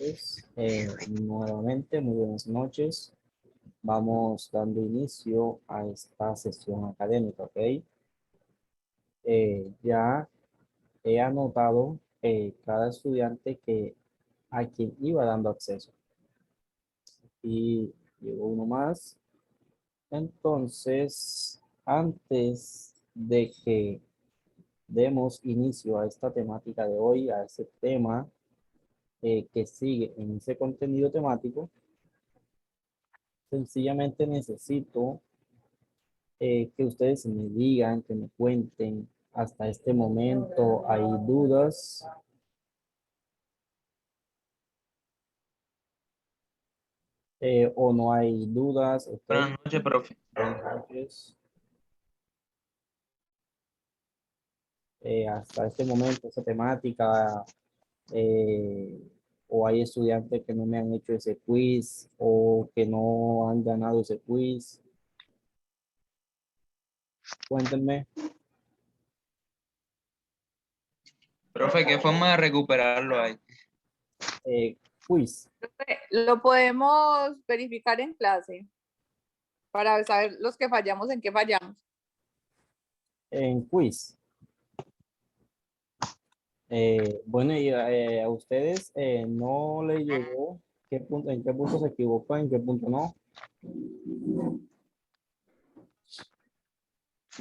Entonces, nuevamente, muy buenas noches. Vamos dando inicio a esta sesión académica, ¿ok? Ya he anotado cada estudiante a quien iba dando acceso. Y llegó uno más. Entonces, antes de que demos inicio a esta temática de hoy, a ese tema que sigue en ese contenido temático, sencillamente necesito que ustedes me digan, que me cuenten hasta este momento. ¿Hay dudas? ¿O no hay dudas? Ok. Buenas noches, profe. Buenas noches. Hasta este momento, esta temática, eh, o hay estudiantes que no me han hecho ese quiz o que no han ganado ese quiz. Cuéntenme. Profe, ¿qué forma de recuperarlo hay? Quiz. Lo podemos verificar en clase para saber los que fallamos, en qué fallamos. En quiz. Bueno, y a ustedes no les llegó en qué punto se equivocó, en qué punto no. No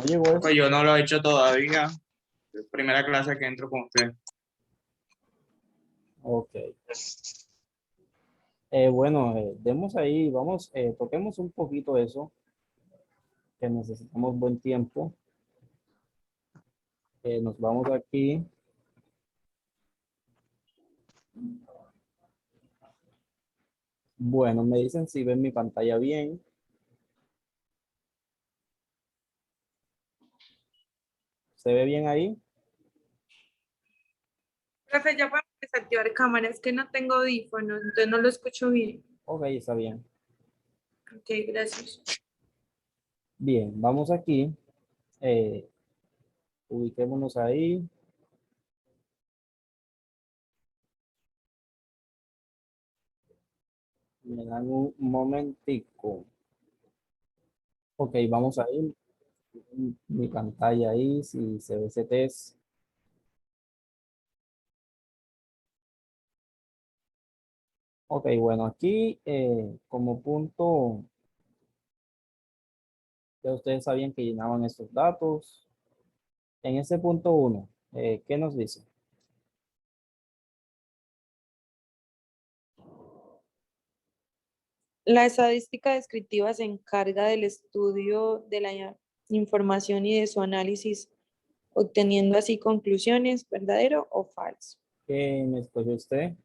llegó eso. Pues yo no lo he hecho todavía. Es primera clase que entro con usted. Ok. Bueno, demos ahí, vamos, toquemos un poquito eso, que necesitamos buen tiempo. Nos vamos aquí. Bueno, me dicen si ven mi pantalla bien. ¿Se ve bien ahí? Profe, ya para desactivar cámaras, que no tengo audífonos, entonces no lo escucho bien. Ok, está bien. Ok, gracias. Bien, vamos aquí. Eh, Ubiquémonos ahí. Me dan un momentico. Ok, vamos a ir. Mi pantalla ahí, si se ve ese test. Ok, bueno, aquí como punto, ya ustedes sabían que llenaban estos datos. En ese punto 1, ¿qué nos dice? La estadística descriptiva se encarga del estudio de la información y de su análisis, obteniendo así conclusiones, ¿verdadero o falso? ¿Qué me escogió usted?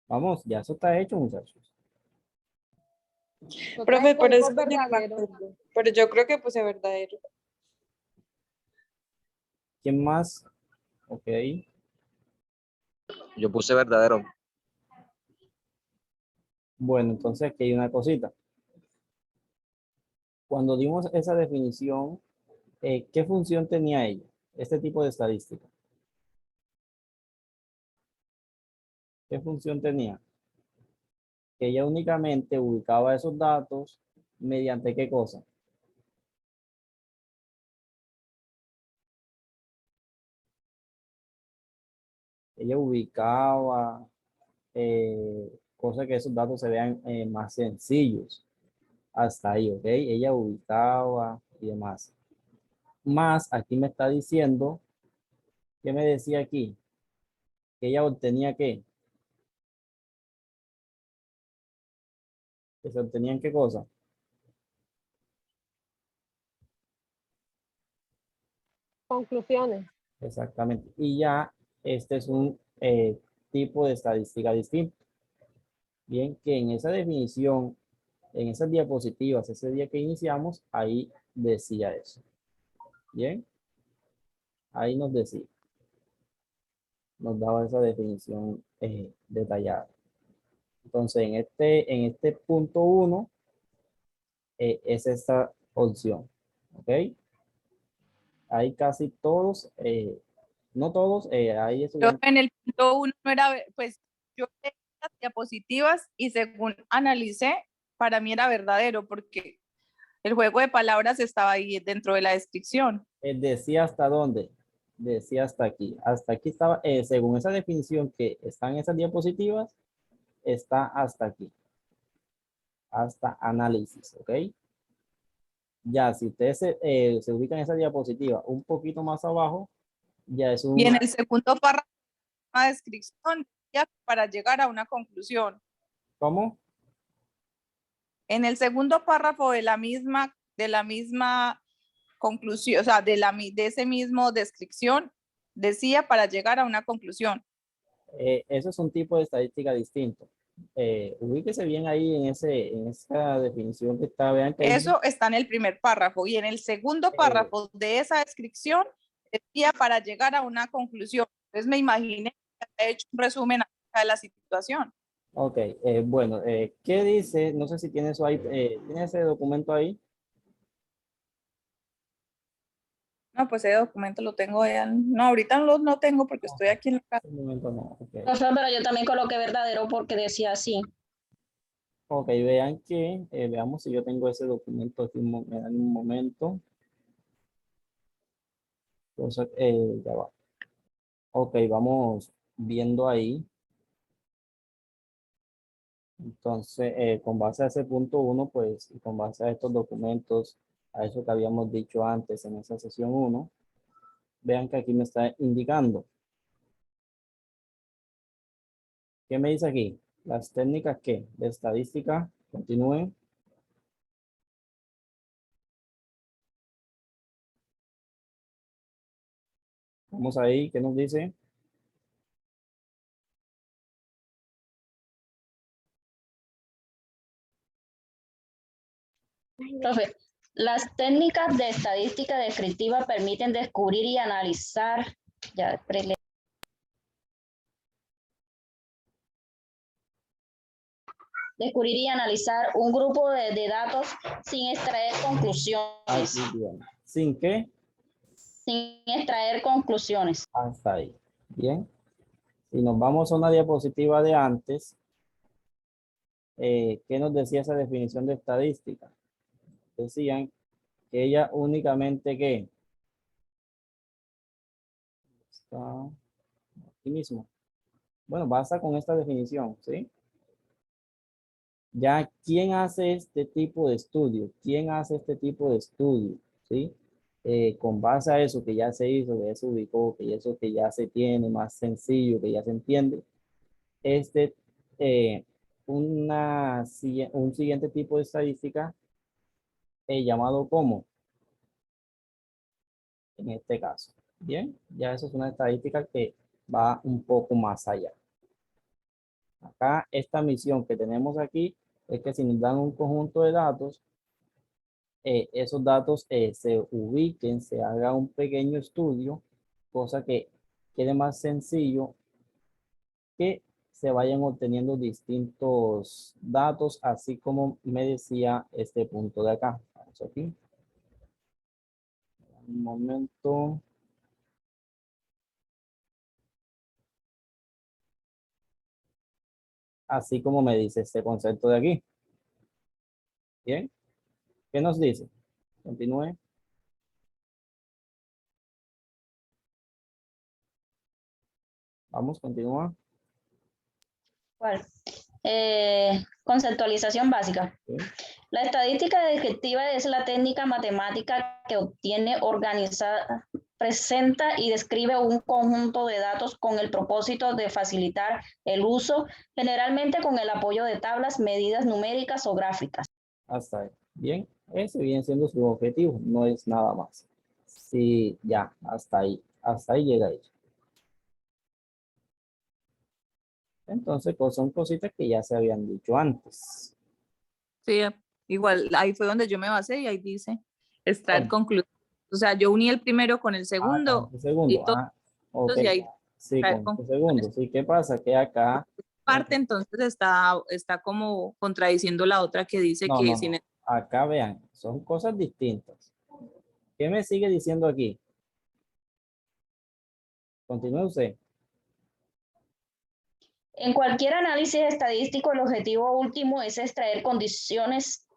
Vamos, ya eso está hecho, muchachos. Profe, por eso verdadero. pero yo creo que puse verdadero. ¿Quién más? Ok. Yo puse verdadero. Bueno, entonces aquí hay una cosita. Cuando dimos esa definición, ¿qué función tenía ella? Este tipo de estadística. ¿Qué función tenía? Que ella únicamente ubicaba esos datos mediante qué cosa. Ella ubicaba cosas que esos datos se vean más sencillos. Hasta ahí, ¿ok? Ella ubicaba y demás. Más, aquí me está diciendo, ¿qué me decía aquí? Que ella obtenía qué. Que se obtenían qué cosa. Conclusiones. Exactamente. Y ya este es un tipo de estadística distinto. Bien, que en esa definición, en esas diapositivas, ese día que iniciamos, ahí decía eso. Bien, ahí nos decía, nos daba esa definición detallada. Entonces, en este punto 1 es esta opción. ¿Ok? Hay casi todos, no todos, hay Yo estudiantes. en el punto 1 no era, pues yo leí las diapositivas y según analicé, para mí era verdadero porque el juego de palabras estaba ahí dentro de la descripción. Decía hasta dónde, decía hasta aquí. Hasta aquí estaba, según esa definición que está en esas diapositivas, está hasta aquí. Hasta análisis, ¿ok? Ya, si ustedes se ubican en esa diapositiva un poquito más abajo, ya es un... Y en el segundo párrafo, una descripción ya para llegar a una conclusión. ¿Cómo? En el segundo párrafo de la misma conclusión, o sea, de ese mismo descripción, decía para llegar a una conclusión. Eso es un tipo de estadística distinto. Ubíquese bien ahí en esa definición que está, vean que hay- Eso está en el primer párrafo y en el segundo párrafo de esa descripción decía para llegar a una conclusión. Entonces me imaginé que había hecho un resumen acerca de la situación. Ok, bueno, ¿qué dice? No sé si tiene eso ahí, ¿tiene ese documento ahí? No, pues ese documento lo tengo ya. No, ahorita no tengo porque estoy aquí en la casa. Un momento no, ok. Profe, pero yo también coloqué verdadero porque decía así. Ok, vean que, veamos si yo tengo ese documento aquí, me dan un momento. Entonces, ya va. Ok, vamos viendo ahí. Entonces, con base a ese punto 1, pues, y con base a estos documentos, a eso que habíamos dicho antes en esa sesión 1, vean que aquí me está indicando. ¿Qué me dice aquí? Las técnicas ¿qué? De estadística, continúen. Vamos ahí, ¿qué nos dice? Profe, las técnicas de estadística descriptiva permiten descubrir y analizar, ya, descubrir y analizar un grupo de datos sin extraer conclusiones. Aquí bien. ¿Sin qué? Sin extraer conclusiones. Hasta ahí. Bien. Si nos vamos a una diapositiva de antes, ¿qué nos decía esa definición de estadística? Decían que ella únicamente ¿qué? Está aquí mismo. Bueno, basta con esta definición, ¿sí? Ya, ¿quién hace este tipo de estudio? ¿Quién hace este tipo de estudio? ¿Sí? Con base a eso que ya se hizo, que ya se ubicó, que eso que ya se tiene más sencillo, que ya se entiende, este, un siguiente tipo de estadística llamado como, en este caso. Bien, ya eso es una estadística que va un poco más allá. Acá, esta misión que tenemos aquí es que si nos dan un conjunto de datos, esos datos se ubiquen, se haga un pequeño estudio, cosa que quede más sencillo que se vayan obteniendo distintos datos, así como me decía este punto de acá. Vamos aquí. Un momento. Así como me dice este concepto de aquí. Bien. ¿Qué nos dice? Continúe. Vamos, continúa. ¿Cuál? Conceptualización básica. Sí. La estadística descriptiva es la técnica matemática que obtiene, organiza, presenta y describe un conjunto de datos con el propósito de facilitar el uso, generalmente con el apoyo de tablas, medidas numéricas o gráficas. Hasta ahí. Bien. Ese viene siendo su objetivo. No es nada más. Sí, ya. Hasta ahí. Hasta ahí llega ella. Entonces, pues son cositas que ya se habían dicho antes. Sí, igual ahí fue donde yo me basé y ahí dice extraer Bueno. conclusiones. O sea, yo uní el primero con el Ah, segundo con este segundo. y todo Ok. y ahí Sí, extraer con este conclusiones. segundo. Sí, ¿qué pasa? Que acá... Parte entonces está como contradiciendo la otra que dice No, que no, sin no. Acá vean, son cosas distintas. ¿Qué me sigue diciendo aquí? Continúe usted. En cualquier análisis estadístico, el objetivo último es extraer conclusiones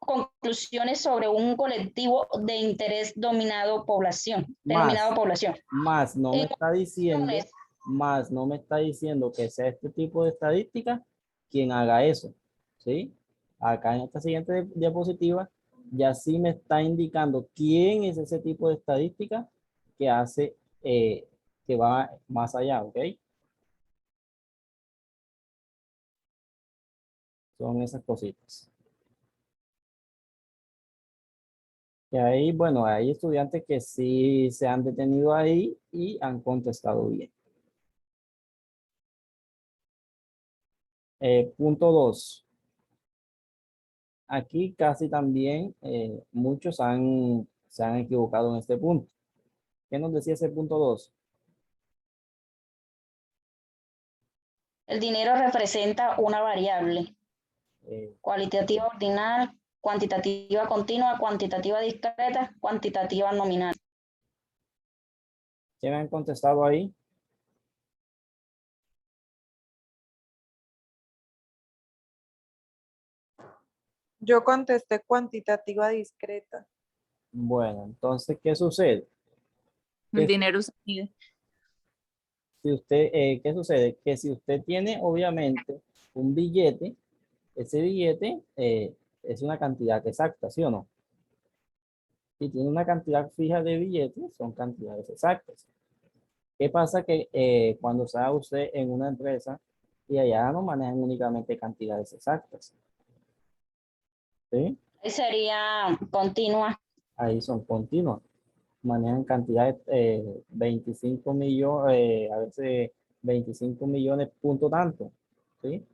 sobre un colectivo de interés denominado población. Más no me En está diciendo, conclusiones, más no me está diciendo que sea este tipo de estadística quien haga eso, ¿sí? Acá en esta siguiente diapositiva ya sí me está indicando quién es ese tipo de estadística que hace, que va más allá, ¿ok? Son esas cositas. Y ahí, bueno, hay estudiantes que sí se han detenido ahí y han contestado bien. Punto 2. Aquí casi también muchos se han equivocado en este punto. ¿Qué nos decía ese punto 2? el dinero representa una variable cualitativa ordinal, cuantitativa continua, cuantitativa discreta, cuantitativa nominal. ¿Qué me han contestado ahí? Yo contesté cuantitativa discreta. Bueno, entonces, ¿qué sucede? El dinero se mide. Si usted, ¿qué sucede? Que si usted tiene, obviamente, un billete, ese billete es una cantidad exacta, ¿sí o no? Si tiene una cantidad fija de billetes, son cantidades exactas. ¿Qué pasa? Que cuando sea usted en una empresa y allá no manejan únicamente cantidades exactas, ¿sí? Ahí sería continua. Ahí son continuas. Manejan cantidades, 25 millones, a veces 25 millones punto tanto, ¿sí?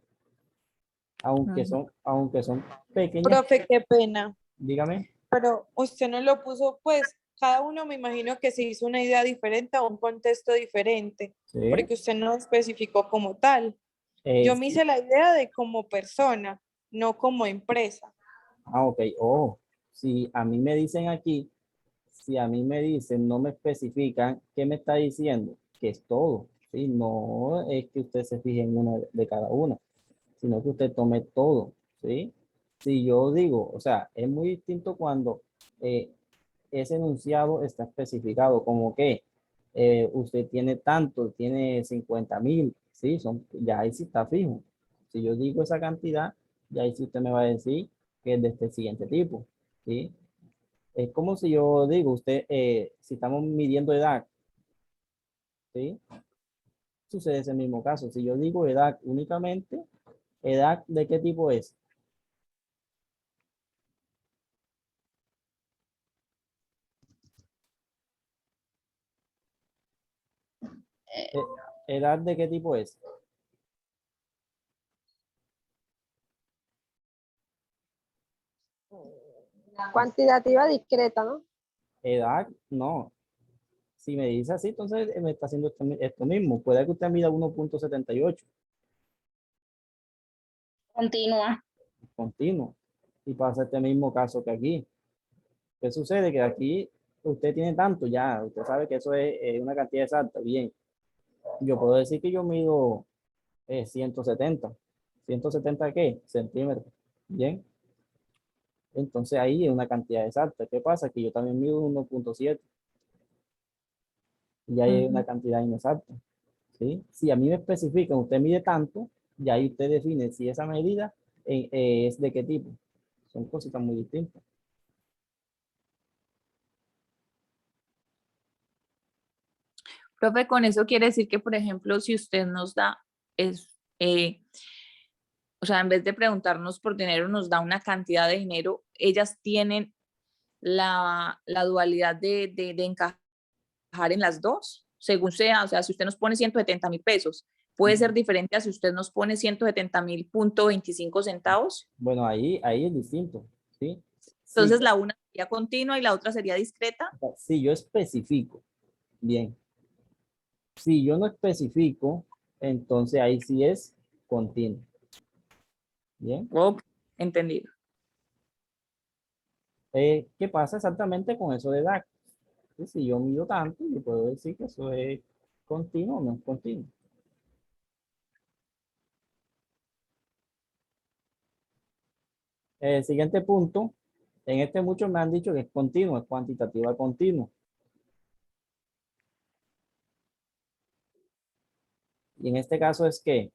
Aunque son pequeñas, Profe, qué pena. dígame. Pero usted no lo puso, pues, cada uno me imagino que se hizo una idea diferente o un contexto diferente, ¿Sí? porque usted no especificó como tal. Yo me Sí. hice la idea de como persona, no como empresa. Ok. Oh, si a mí me dicen aquí, si a mí me dicen, no me especifican, ¿qué me está diciendo? Que es todo, ¿sí? No es que usted se fije en una de cada una, sino que usted tome todo, ¿sí? Si yo digo, o sea, es muy distinto cuando ese enunciado está especificado, como que usted tiene tanto, tiene 50,000, ¿sí? Ya ahí sí está fijo. Si yo digo esa cantidad, ya ahí sí usted me va a decir que es de este siguiente tipo, ¿sí? Es como si yo digo, usted, si estamos midiendo edad, ¿sí? Sucede ese mismo caso. Si yo digo edad únicamente, ¿edad de qué tipo es? ¿Edad de qué tipo es? Cuantitativa discreta, ¿no? Edad, no. Si me dice así, entonces me está haciendo esto mismo. Puede que usted mida 1,78 Continua. continuo y pasa este mismo caso que aquí. ¿Qué sucede? Que aquí usted tiene tanto ya, usted sabe que eso es una cantidad exacta. Bien, yo puedo decir que yo mido 170. ¿170 qué? Centímetros. Bien, entonces ahí es una cantidad exacta. ¿Qué pasa? Que yo también mido 1,7 y ahí hay una cantidad inexacta. ¿Sí? Si a mí me especifican, usted mide tanto, y ahí usted define si esa medida es de qué tipo. Son cositas muy distintas. Profe, con eso quiere decir que, por ejemplo, si usted nos da, es, o sea, en vez de preguntarnos por dinero, nos da una cantidad de dinero, ellas tienen la dualidad de encajar en las dos, según sea, o sea, si usted nos pone 170,000 pesos, puede ser diferente a si usted nos pone 170,000.25 centavos. Bueno, ahí es distinto, ¿sí? Si, Entonces, la una sería continua y la otra sería discreta. si yo especifico, bien. Si yo no especifico, entonces ahí sí es continuo. Bien. Ok, entendido. ¿Qué pasa exactamente con eso de edad? Si yo mido tanto, yo puedo decir que eso es continuo, no es continuo. El siguiente punto, en este muchos me han dicho que es continuo, es cuantitativa continua. Y en este caso es que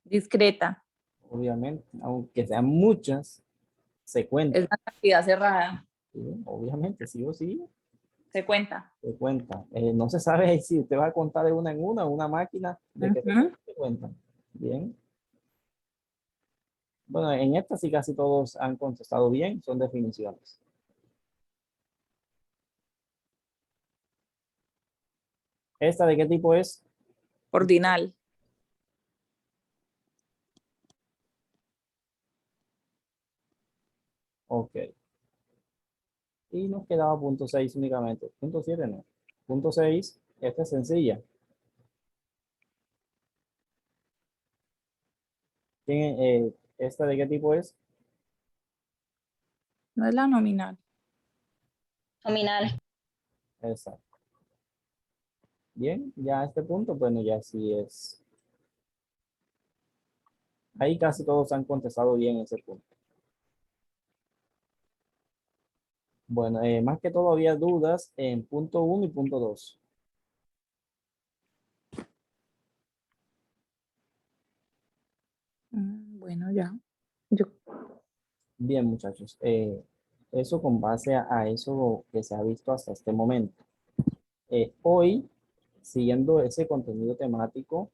Discreta. obviamente, aunque sean muchas, se cuenta. Es una cantidad cerrada. ¿Sí? Obviamente, sí o sí, Se cuenta. se cuenta. No se sabe si usted va a contar de una en una máquina, de que Ujú. se cuentan. Bien. Bueno, en esta sí casi todos han contestado bien, son definiciones. ¿Esta de qué tipo es? Ordinal. Ok. Y nos quedaba punto 6 únicamente. Punto 7 no. Punto 6, esta es sencilla. ¿Esta de qué tipo es? No es la nominal. Nominal. Exacto. Bien, ya a este punto, bueno, ya sí es. Ahí casi todos han contestado bien ese punto. Bueno, más que todo había dudas en punto 1 y punto 2. Bueno, ya. Yo. Bien, muchachos. Eso con base a eso que se ha visto hasta este momento. Hoy, siguiendo ese contenido temático,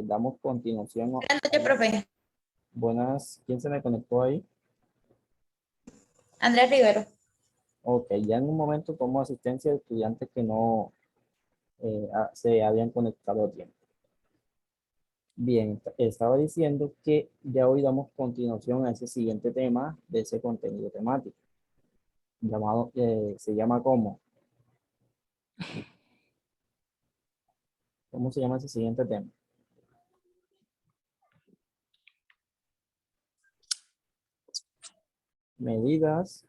damos continuación. Buenas noches, profe. Buenas, ¿quién se me conectó ahí? Andrés Rivero. Ok, ya en un momento tomo asistencia de estudiantes que no se habían conectado a tiempo. Bien, estaba diciendo que ya hoy damos continuación a ese siguiente tema de ese contenido temático, llamado, se llama ¿cómo? ¿Cómo se llama ese siguiente tema? Medidas.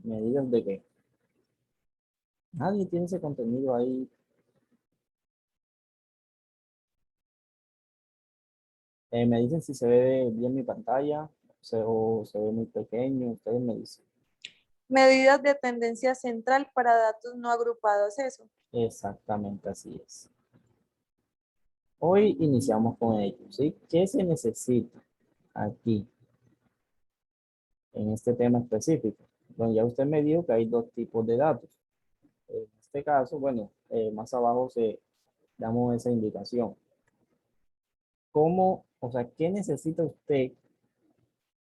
¿Medidas de qué? Nadie tiene ese contenido ahí. Me dicen si se ve bien mi pantalla o se ve muy pequeño. Ustedes me dicen. Medidas de tendencia central para datos no agrupados, eso. Exactamente así es. Hoy iniciamos con ello, ¿sí? ¿Qué se necesita aquí en este tema específico? Bueno, ya usted me dijo que hay dos tipos de datos. En este caso, bueno, más abajo damos esa indicación. ¿Cómo, o sea, qué necesita usted?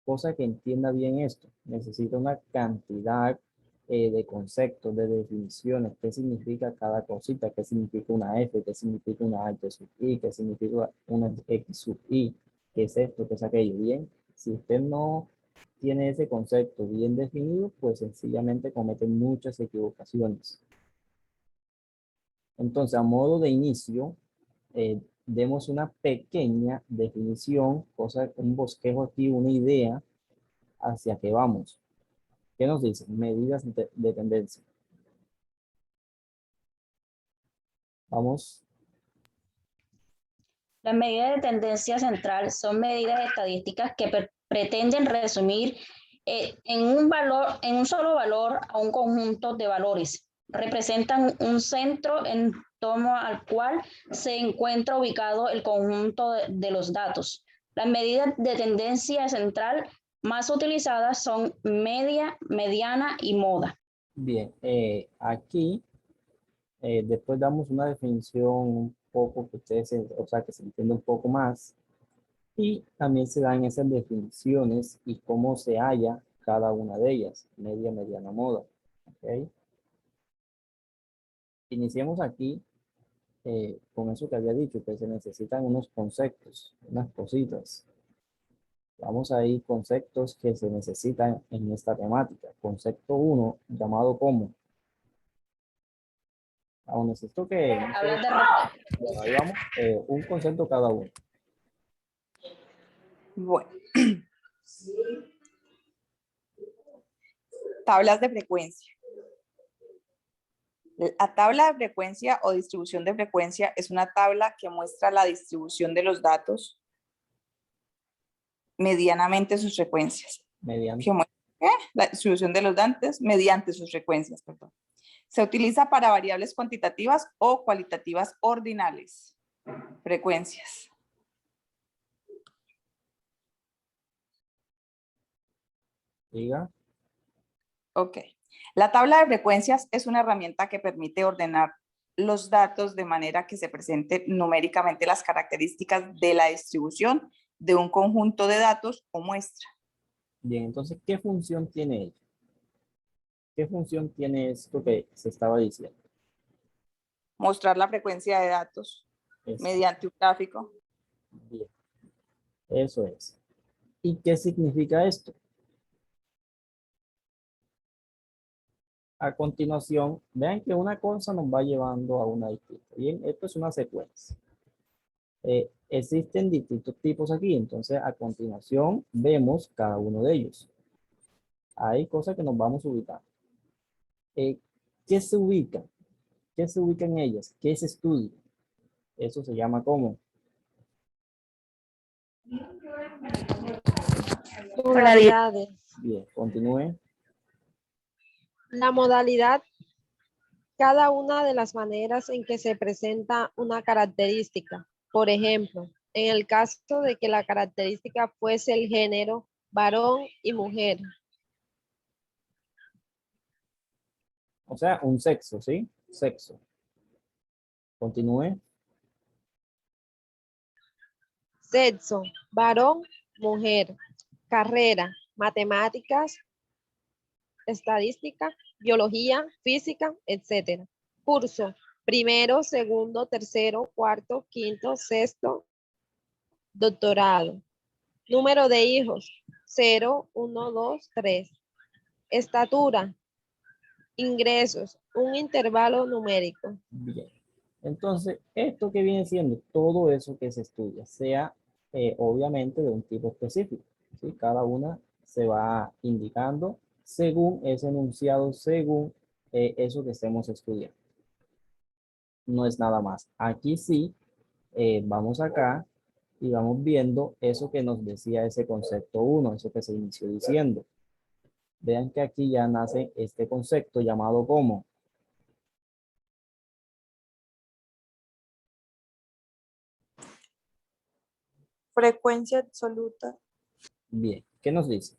Cosa que entienda bien esto. Necesita una cantidad de conceptos, de definiciones. ¿Qué significa cada cosita? ¿Qué significa una F? ¿Qué significa una H sub I? ¿Qué significa una X sub I? ¿Qué es esto? ¿Qué es aquello? Bien, si usted no tiene ese concepto bien definido, pues sencillamente comete muchas equivocaciones. Entonces, a modo de inicio, demos una pequeña definición, un bosquejo aquí, una idea hacia qué vamos. ¿Qué nos dice? Medidas de tendencia. Vamos. Las medidas de tendencia central son medidas estadísticas que pretenden resumir en un solo valor a un conjunto de valores. Representan un centro en torno al cual se encuentra ubicado el conjunto de los datos. Las medidas de tendencia central más utilizadas son media, mediana y moda. Bien, aquí después damos una definición un poco que ustedes, o sea, que se entienda un poco más. Y también se dan esas definiciones y cómo se halla cada una de ellas, media, mediana, moda. ¿Okay? Iniciemos aquí con eso que había dicho, que se necesitan unos conceptos, unas cositas. Vamos a ir conceptos que se necesitan en esta temática. Concepto 1, llamado como. Aún necesito que... Bueno, ahí vamos, un concepto cada uno. Bueno. tablas de frecuencia. La tabla de frecuencia o distribución de frecuencia es una tabla que muestra la distribución de los datos medianamente sus frecuencias. Mediante. Que muestra la distribución de los datos mediante sus frecuencias, perdón. Se utiliza para variables cuantitativas o cualitativas ordinales. Frecuencias. Diga. Ok. La tabla de frecuencias es una herramienta que permite ordenar los datos de manera que se presenten numéricamente las características de la distribución de un conjunto de datos o muestra. Bien, entonces, ¿qué función tiene ella? ¿Qué función tiene esto que se estaba diciendo? Mostrar la frecuencia de datos Es- mediante un gráfico. Bien, eso es. ¿Y qué significa esto? A continuación, vean que una cosa nos va llevando a una distinta. Bien, esto es una secuencia. Existen distintos tipos aquí, entonces a continuación vemos cada uno de ellos. Hay cosas que nos vamos a ubicar. ¿Qué se ubica? ¿Qué se ubica en ellas? ¿Qué se estudia? Eso se llama ¿cómo? Modalidades. Bien, continúe. La modalidad, cada una de las maneras en que se presenta una característica. Por ejemplo, en el caso de que la característica fuese el género varón y mujer. O sea, un sexo, ¿sí? Sexo. Continúe. Sexo, varón, mujer. Carrera, matemáticas, estadística, biología, física, etc. Curso, primero, segundo, tercero, cuarto, quinto, sexto, doctorado. Número de hijos, 0, 1, 2, 3. Estatura, ingresos, un intervalo numérico. Bien. Entonces, esto que viene siendo todo eso que se estudia, sea obviamente de un tipo específico, ¿sí? Cada una se va indicando según ese enunciado, según eso que estemos estudiando. No es nada más. Aquí sí, vamos acá y vamos viendo eso que nos decía ese concepto 1, eso que se inició diciendo. Vean que aquí ya nace este concepto llamado como Frecuencia absoluta. bien. ¿Qué nos dice?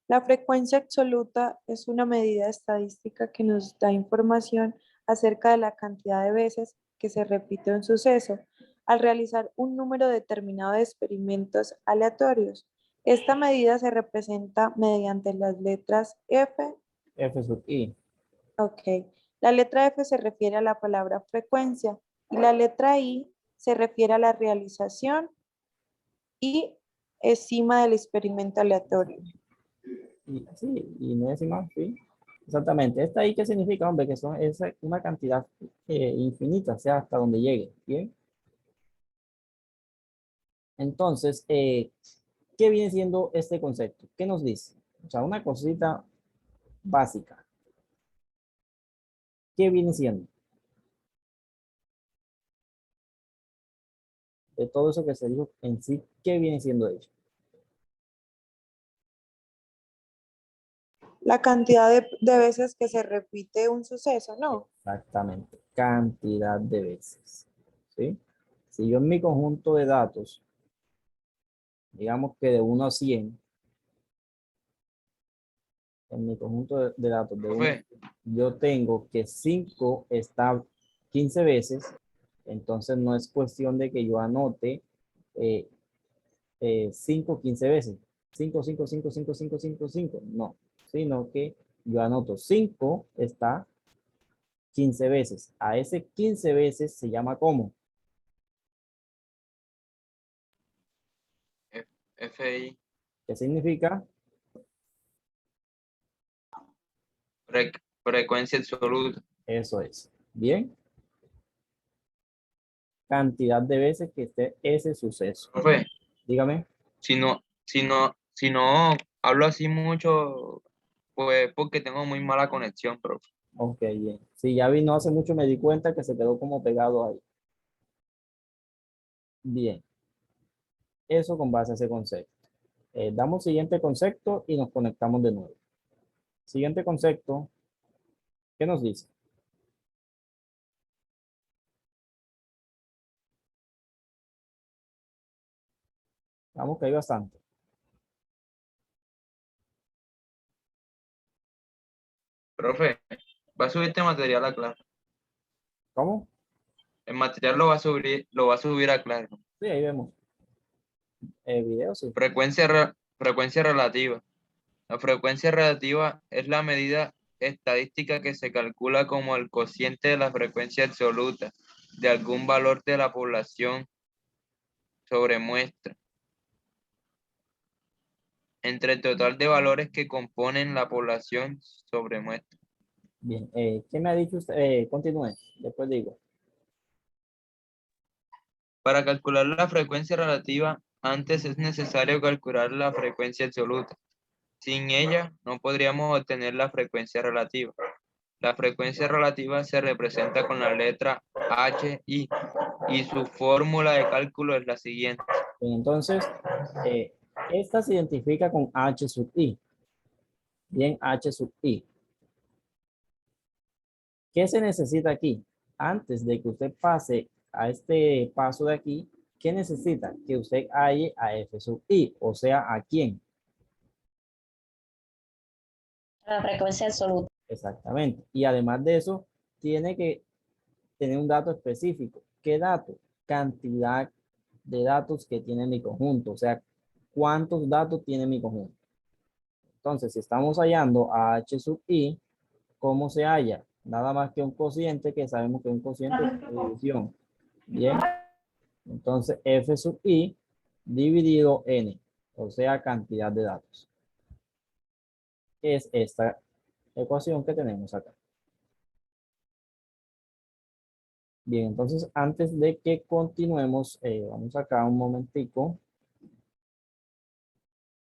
La frecuencia absoluta es una medida estadística que nos da información acerca de la cantidad de veces que se repite un suceso al realizar un número determinado de experimentos aleatorios. Esta medida se representa mediante las letras F. F sub I. Ok. La letra F se refiere a la palabra frecuencia y la letra I se refiere a la realización y estima del experimento aleatorio. Y, sí, y no es más, sí. Exactamente. ¿Esta ahí qué significa, hombre? Que son una cantidad infinita, sea hasta donde llegue. Bien. Entonces, ¿qué viene siendo este concepto? ¿Qué nos dice? O sea, una cosita básica. ¿Qué viene siendo? De todo eso que se dijo en sí, ¿qué viene siendo ello? La cantidad de veces que se repite un suceso, ¿no? Exactamente. Cantidad de veces. ¿Sí? Si yo en mi conjunto de datos, digamos que de 1 a 100, en mi conjunto de datos de 1, Profe, yo tengo que 5 está 15 veces, entonces no es cuestión de que yo anote 5 15 veces. 5 5 5 5 5 5 5 no, sino que yo anoto 5 está 15 veces. A ese 15 veces se llama ¿cómo? FI, ¿Qué significa? frecuencia absoluta. Eso es. Bien. Cantidad de veces que esté ese suceso. Profe, Dígame. si no Si no hablo así mucho, pues porque tengo muy mala conexión, profe. Ok, bien. Sí, ya vi, no hace mucho me di cuenta que se quedó como pegado ahí. Bien, eso con base a ese concepto. Damos siguiente concepto y nos conectamos de nuevo. Siguiente concepto, ¿qué nos dice? Vamos que hay bastante. Profe, va a subir este material a clase. ¿Cómo? El material lo va a subir a clase. Sí, ahí vemos. Video, sí. Frecuencia relativa. La frecuencia relativa es la medida estadística que se calcula como el cociente de la frecuencia absoluta de algún valor de la población sobre muestra, entre el total de valores que componen la población sobre muestra. Bien, ¿qué me ha dicho usted? Continúe, después digo. Para calcular la frecuencia relativa, antes es necesario calcular la frecuencia absoluta. Sin ella, no podríamos obtener la frecuencia relativa. La frecuencia relativa se representa con la letra HI y su fórmula de cálculo es la siguiente. Bien, entonces, esta se identifica con H sub I. Bien, H sub I. ¿Qué se necesita aquí? Antes de que usted pase a este paso de aquí, ¿qué necesita? Que usted halle a F sub I, o sea, ¿a quién? La frecuencia absoluta. Exactamente. Y además de eso, tiene que tener un dato específico. ¿Qué dato? Cantidad de datos que tiene mi conjunto, o sea, ¿cuántos datos tiene mi conjunto? Entonces, si estamos hallando a H sub I, ¿cómo se halla? Nada más que un cociente, que sabemos que es un cociente de división. Bien, entonces F sub I dividido N, o sea, cantidad de datos. Es esta ecuación que tenemos acá. Bien, entonces antes de que continuemos, vamos acá un momentico.